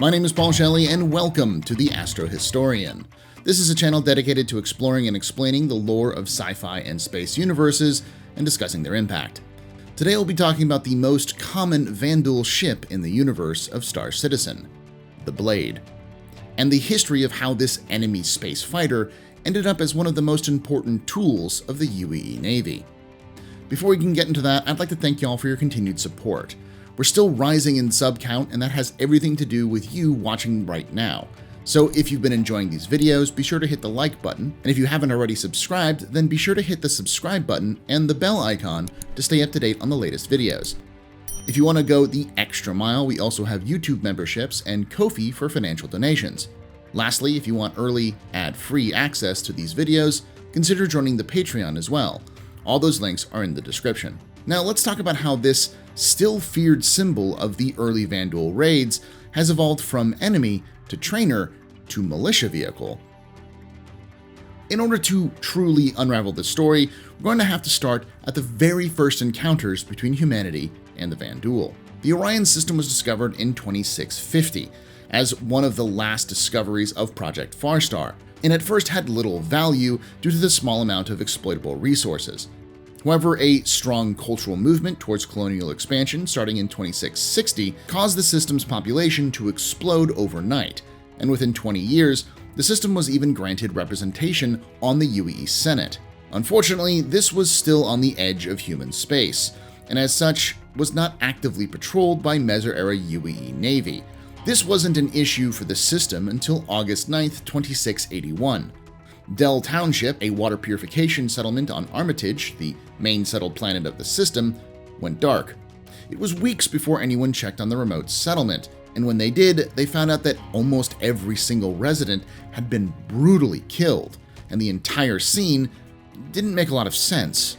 My name is Paul Shelley, and welcome to TheAstroHistorian. This is a channel dedicated to exploring and explaining the lore of sci-fi and space universes and discussing their impact. Today we'll be talking about the most common Vanduul ship in the universe of Star Citizen, the Blade, and the history of how this enemy space fighter ended up as one of the most important tools of the UEE Navy. Before we can get into that, I'd like to thank y'all for your continued support. We're still rising in sub count, and that has everything to do with you watching right now. So if you've been enjoying these videos, be sure to hit the like button, and if you haven't already subscribed, then be sure to hit the subscribe button and the bell icon to stay up to date on the latest videos. If you want to go the extra mile, we also have YouTube memberships and Ko-fi for financial donations. Lastly, if you want early, ad-free access to these videos, consider joining the Patreon as well. All those links are in the description. Now let's talk about how this still feared symbol of the early Vanduul raids has evolved from enemy to trainer to militia vehicle. In order to truly unravel this story, we're going to have to start at the very first encounters between humanity and the Vanduul. The Orion System was discovered in 2650 as one of the last discoveries of Project Farstar, and at first had little value due to the small amount of exploitable resources. However, a strong cultural movement towards colonial expansion starting in 2660 caused the system's population to explode overnight, and within 20 years, the system was even granted representation on the UEE Senate. Unfortunately, this was still on the edge of human space, and as such, was not actively patrolled by Meso-era UEE Navy. This wasn't an issue for the system until August 9, 2681. Dell Township, a water purification settlement on Armitage, the main settled planet of the system, went dark. It was weeks before anyone checked on the remote settlement, and when they did, they found out that almost every single resident had been brutally killed, and the entire scene didn't make a lot of sense.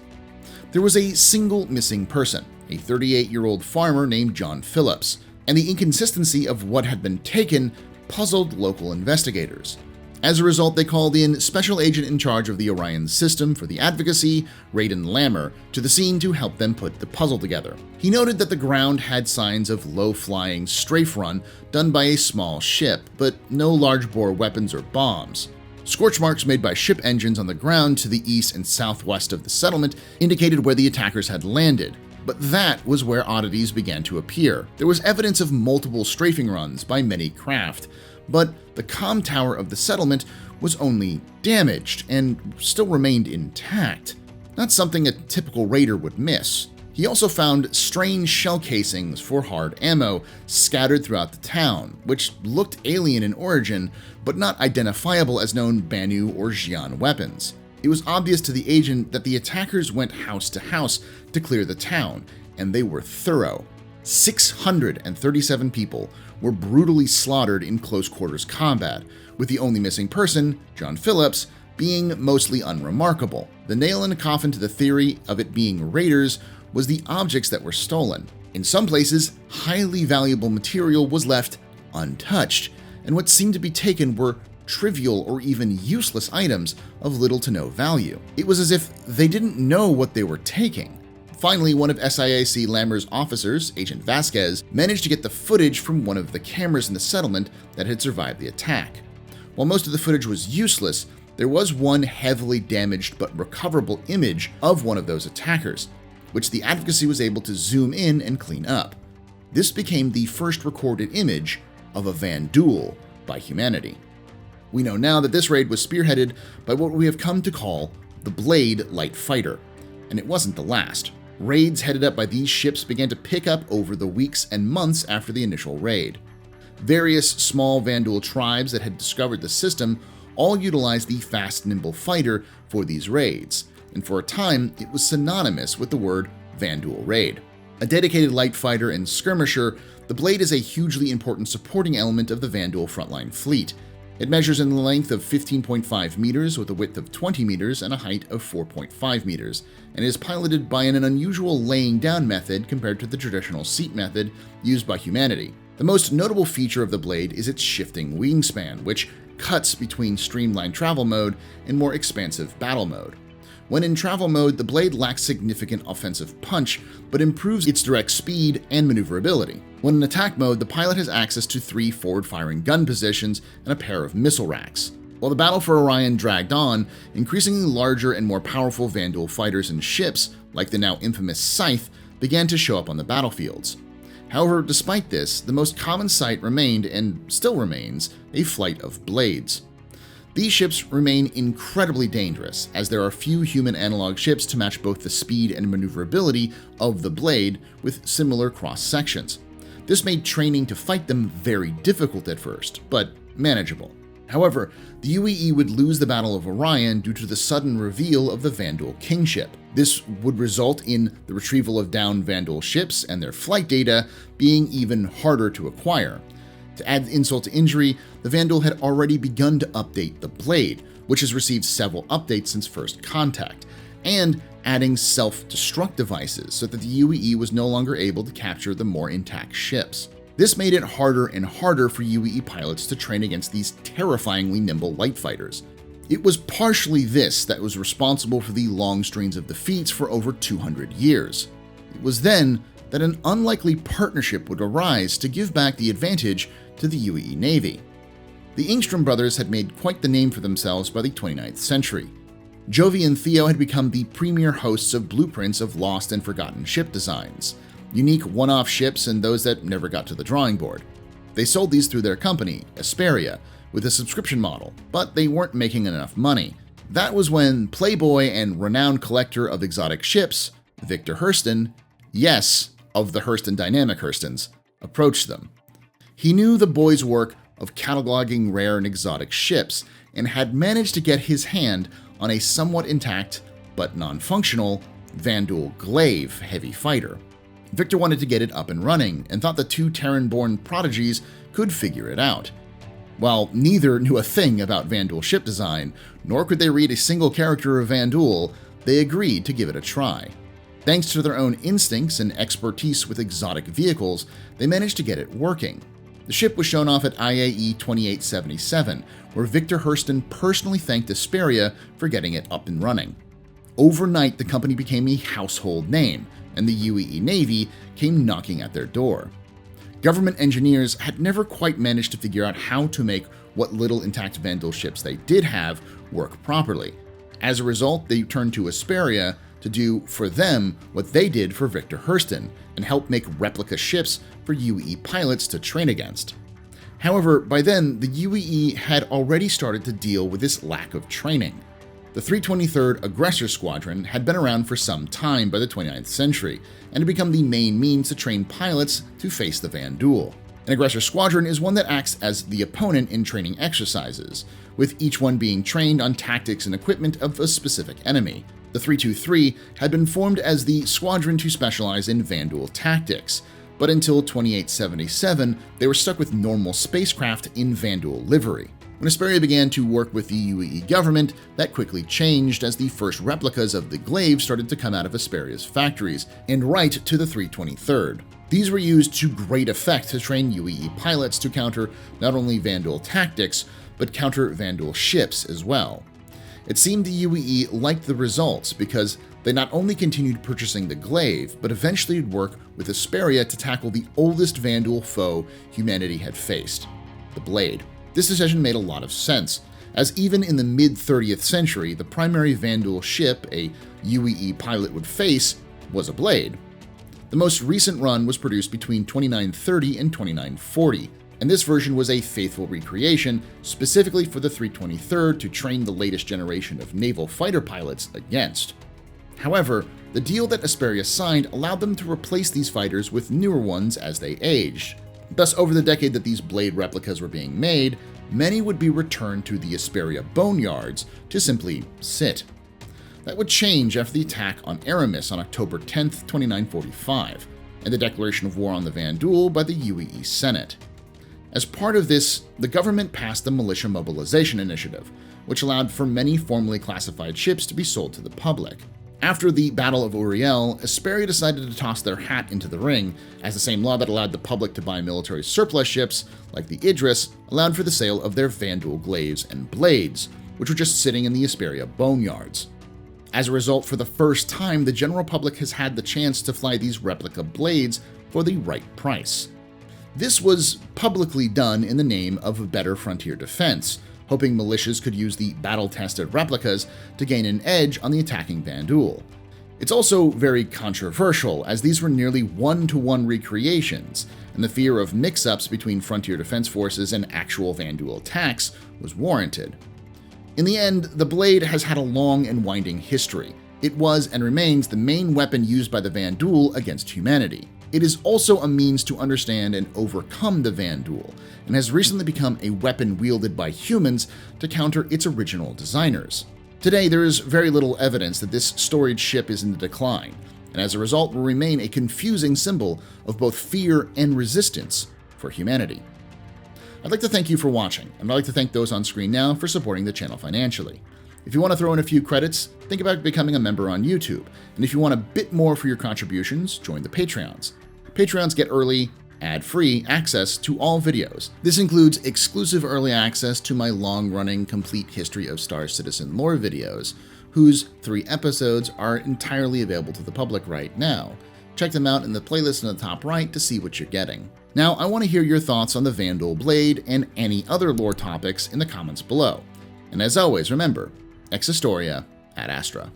There was a single missing person, a 38-year-old farmer named John Phillips, and the inconsistency of what had been taken puzzled local investigators. As a result, they called in Special Agent in charge of the Orion System for the Advocacy, Raiden Lammer, to the scene to help them put the puzzle together. He noted that the ground had signs of low-flying strafe run done by a small ship, but no large-bore weapons or bombs. Scorch marks made by ship engines on the ground to the east and southwest of the settlement indicated where the attackers had landed, but that was where oddities began to appear. There was evidence of multiple strafing runs by many craft, but the comm tower of the settlement was only damaged and still remained intact, not something a typical raider would miss. He also found strange shell casings for hard ammo scattered throughout the town, which looked alien in origin, but not identifiable as known Banu or Xi'an weapons. It was obvious to the agent that the attackers went house to house to clear the town, and they were thorough. 637 people were brutally slaughtered in close quarters combat, with the only missing person, John Phillips, being mostly unremarkable. The nail in the coffin to the theory of it being raiders was the objects that were stolen. In some places, highly valuable material was left untouched, and what seemed to be taken were trivial or even useless items of little to no value. It was as if they didn't know what they were taking. Finally, one of SIAC Lammer's officers, Agent Vasquez, managed to get the footage from one of the cameras in the settlement that had survived the attack. While most of the footage was useless, there was one heavily damaged but recoverable image of one of those attackers, which the Advocacy was able to zoom in and clean up. This became the first recorded image of a Vanduul by humanity. We know now that this raid was spearheaded by what we have come to call the Blade Light Fighter, and it wasn't the last. Raids headed up by these ships began to pick up over the weeks and months after the initial raid. Various small Vanduul tribes that had discovered the system all utilized the fast, nimble fighter for these raids, and for a time it was synonymous with the word Vanduul raid. A dedicated light fighter and skirmisher, the Blade is a hugely important supporting element of the Vanduul frontline fleet. It measures in the length of 15.5 meters with a width of 20 meters and a height of 4.5 meters, and is piloted by an unusual laying down method compared to the traditional seat method used by humanity. The most notable feature of the Blade is its shifting wingspan, which cuts between streamlined travel mode and more expansive battle mode. When in travel mode, the blade lacks significant offensive punch, but improves its direct speed and maneuverability. When in attack mode, the pilot has access to 3 forward-firing gun positions and a pair of missile racks. While the battle for Orion dragged on, increasingly larger and more powerful Vanduul fighters and ships, like the now infamous Scythe, began to show up on the battlefields. However, despite this, the most common sight remained, and still remains, a flight of blades. These ships remain incredibly dangerous, as there are few human analog ships to match both the speed and maneuverability of the blade with similar cross-sections. This made training to fight them very difficult at first, but manageable. However, the UEE would lose the Battle of Orion due to the sudden reveal of the Vanduul kingship. This would result in the retrieval of downed Vanduul ships and their flight data being even harder to acquire. To add insult to injury, the Vanduul had already begun to update the blade, which has received several updates since first contact, and adding self-destruct devices so that the UEE was no longer able to capture the more intact ships. This made it harder and harder for UEE pilots to train against these terrifyingly nimble light fighters. It was partially this that was responsible for the long strings of defeats for over 200 years. It was then that an unlikely partnership would arise to give back the advantage to the UEE Navy. The Engstrom brothers had made quite the name for themselves by the 29th century. Jovi and Theo had become the premier hosts of blueprints of lost and forgotten ship designs, unique one-off ships and those that never got to the drawing board. They sold these through their company, Asperia, with a subscription model, but they weren't making enough money. That was when Playboy and renowned collector of exotic ships, Victor Hurston, yes, of the Hurston Dynamic Hurstons, approached them. He knew the boys' work of cataloging rare and exotic ships, and had managed to get his hand on a somewhat intact, but non-functional, Vanduul Glaive heavy fighter. Victor wanted to get it up and running, and thought the two Terran-born prodigies could figure it out. While neither knew a thing about Vanduul ship design, nor could they read a single character of Vanduul, they agreed to give it a try. Thanks to their own instincts and expertise with exotic vehicles, they managed to get it working. The ship was shown off at IAE 2877, where Victor Hurston personally thanked Asperia for getting it up and running. Overnight, the company became a household name, and the UEE Navy came knocking at their door. Government engineers had never quite managed to figure out how to make what little intact Vanduul ships they did have work properly. As a result, they turned to Asperia to do for them what they did for Victor Hurston, and help make replica ships for UEE pilots to train against. However, by then, the UEE had already started to deal with this lack of training. The 323rd Aggressor Squadron had been around for some time by the 29th century, and had become the main means to train pilots to face the Vanduul. An Aggressor Squadron is one that acts as the opponent in training exercises, with each one being trained on tactics and equipment of a specific enemy. The 323 had been formed as the squadron to specialize in Vanduul tactics, but until 2877, they were stuck with normal spacecraft in Vanduul livery. When Asperia began to work with the UEE government, that quickly changed as the first replicas of the Glaive started to come out of Asperia's factories, and right to the 323rd. These were used to great effect to train UEE pilots to counter not only Vanduul tactics, but counter Vanduul ships as well. It seemed the UEE liked the results because they not only continued purchasing the Glaive, but eventually would work with Asperia to tackle the oldest Vanduul foe humanity had faced, the Blade. This decision made a lot of sense, as even in the mid-30th century, the primary Vanduul ship a UEE pilot would face was a Blade. The most recent run was produced between 2930 and 2940, and this version was a faithful recreation specifically for the 323rd to train the latest generation of naval fighter pilots against. However, the deal that Asperia signed allowed them to replace these fighters with newer ones as they aged. Thus, over the decade that these Blade replicas were being made, many would be returned to the Asperia boneyards to simply sit. That would change after the attack on Aramis on October 10, 2945, and the declaration of war on the Vanduul by the UEE Senate. As part of this, the government passed the Militia Mobilization initiative, which allowed for many formerly classified ships to be sold to the public. After the Battle of Uriel, Asperia decided to toss their hat into the ring, as the same law that allowed the public to buy military surplus ships, like the Idris, allowed for the sale of their Vanduul Glaives and Blades, which were just sitting in the Asperia boneyards. As a result, for the first time, the general public has had the chance to fly these replica blades for the right price. This was publicly done in the name of a better frontier defense, hoping militias could use the battle-tested replicas to gain an edge on the attacking Vanduul. It's also very controversial, as these were nearly one-to-one recreations, and the fear of mix-ups between frontier defense forces and actual Vanduul attacks was warranted. In the end, the blade has had a long and winding history. It was and remains the main weapon used by the Vanduul against humanity. It is also a means to understand and overcome the Vanduul, and has recently become a weapon wielded by humans to counter its original designers. Today, there is very little evidence that this storied ship is in decline, and as a result will remain a confusing symbol of both fear and resistance for humanity. I'd like to thank you for watching, and I'd like to thank those on screen now for supporting the channel financially. If you want to throw in a few credits, think about becoming a member on YouTube, and if you want a bit more for your contributions, join the Patreons. Patreons get early, ad-free access to all videos. This includes exclusive early access to my long-running complete history of Star Citizen lore videos, whose 3 episodes are entirely available to the public right now. Check them out in the playlist in the top right to see what you're getting. Now, I want to hear your thoughts on the Vanduul blade and any other lore topics in the comments below. And as always, remember, ex historia ad astra.